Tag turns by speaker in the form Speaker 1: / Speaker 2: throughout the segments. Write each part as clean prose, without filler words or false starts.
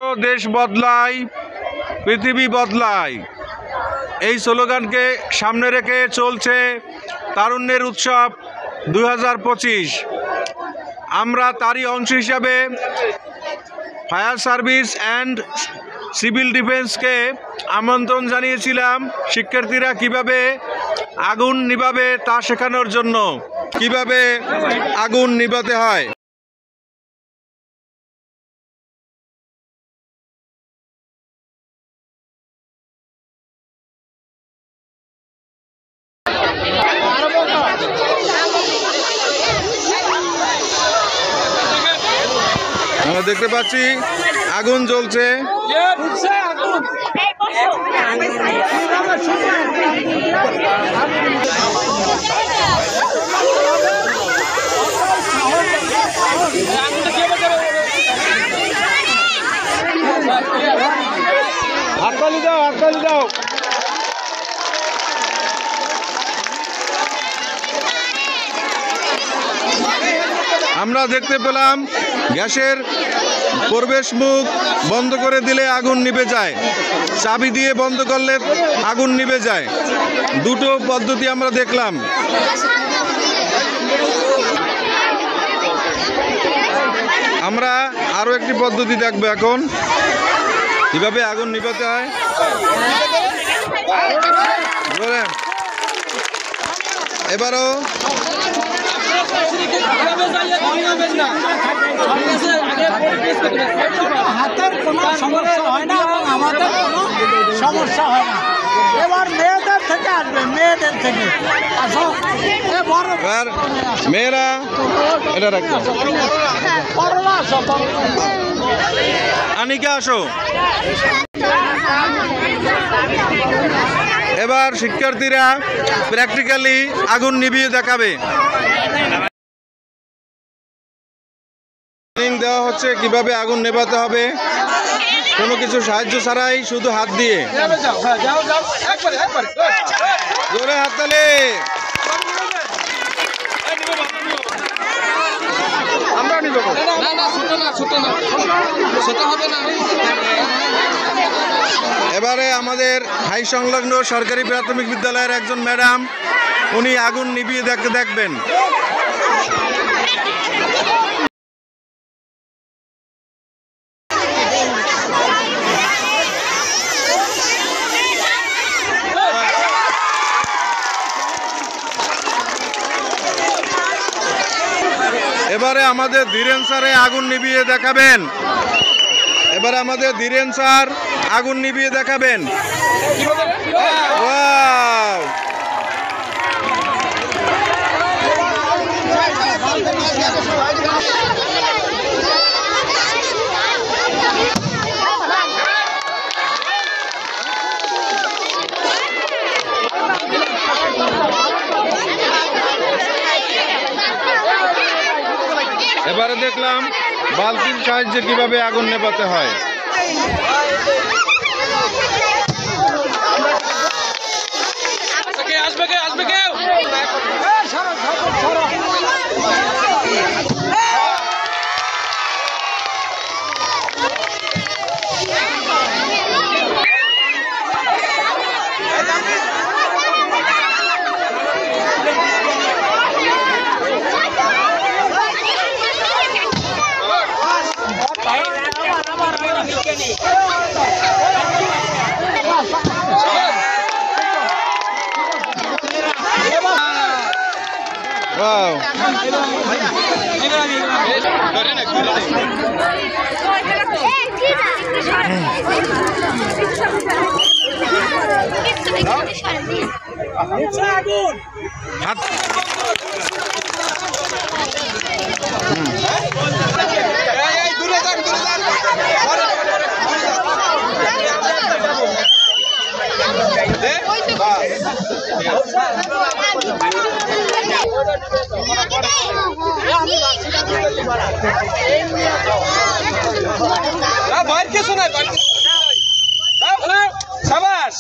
Speaker 1: দেশ বদলায়, পৃথিবী বদলায়, এই স্লোগানকে সামনে রেখে চলছে তারুণ্যের উৎসব 2025। আমরা তারই অংশ হিসাবে ফায়ার সার্ভিস অ্যান্ড সিভিল ডিফেন্সকে আমন্ত্রণ জানিয়েছিলাম শিক্ষার্থীরা কিভাবে আগুন নিভাবে তা শেখানোর জন্য, কিভাবে আগুন নিভাতে হয়। আমরা দেখতে পাচ্ছি আগুন জ্বলছে। হাততালি দাও, হাততালি দাও। আমরা দেখতে পেলাম গ্যাসের প্রবেশ মুখ বন্ধ করে দিলে আগুন নিভে যায়, চাবি দিয়ে বন্ধ করলে আগুন নিভে যায়। দুটো পদ্ধতি আমরা দেখলাম। আমরা আরো একটি পদ্ধতি দেখব এখন, কিভাবে আগুন নিভাতে হয়। এবারও
Speaker 2: হাতের কোনো সমস্যা হয় না এবং আমাদের কোনো সমস্যা হয় না। এবার মেয়েদের থেকে আসবে, মেয়েদের থেকে আসো।
Speaker 1: মেয়েরা এটা রাখো, আনিকা আসো। এবার শিক্ষার্থীরা প্র্যাকটিক্যালি আগুন নিভিয়ে দেখাবে। দেওয়া হচ্ছে কিভাবে আগুন নেভাতে হবে, কোনো কিছু সাহায্য ছাড়াই, শুধু হাত দিয়ে। জোরে হাততালি। এবারে আমাদের হাই সংলগ্ন সরকারি প্রাথমিক বিদ্যালয়ের একজন ম্যাডাম, উনি আগুন নিভিয়ে দেখবেন। এবারে আমাদের ধীরেন স্যারে আগুন নিভিয়ে দেখাবেন। এবারে আমাদের ধীরেন স্যার আগুন নিভিয়ে দেখাবেন। ওয়াও! এবারে দেখলাম বালতির সাহায্যে কিভাবে আগুন নেভাতে হয়। Wow.
Speaker 3: शाबाश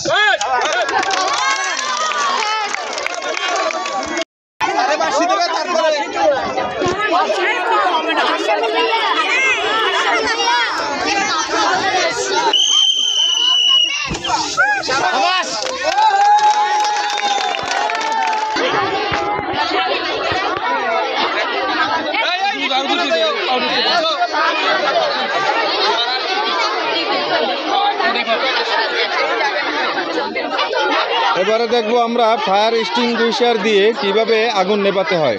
Speaker 1: এবারে দেখবো আমরা ফায়ার এক্সটিংগুইশার দিয়ে কিভাবে আগুন নেভাতে হয়।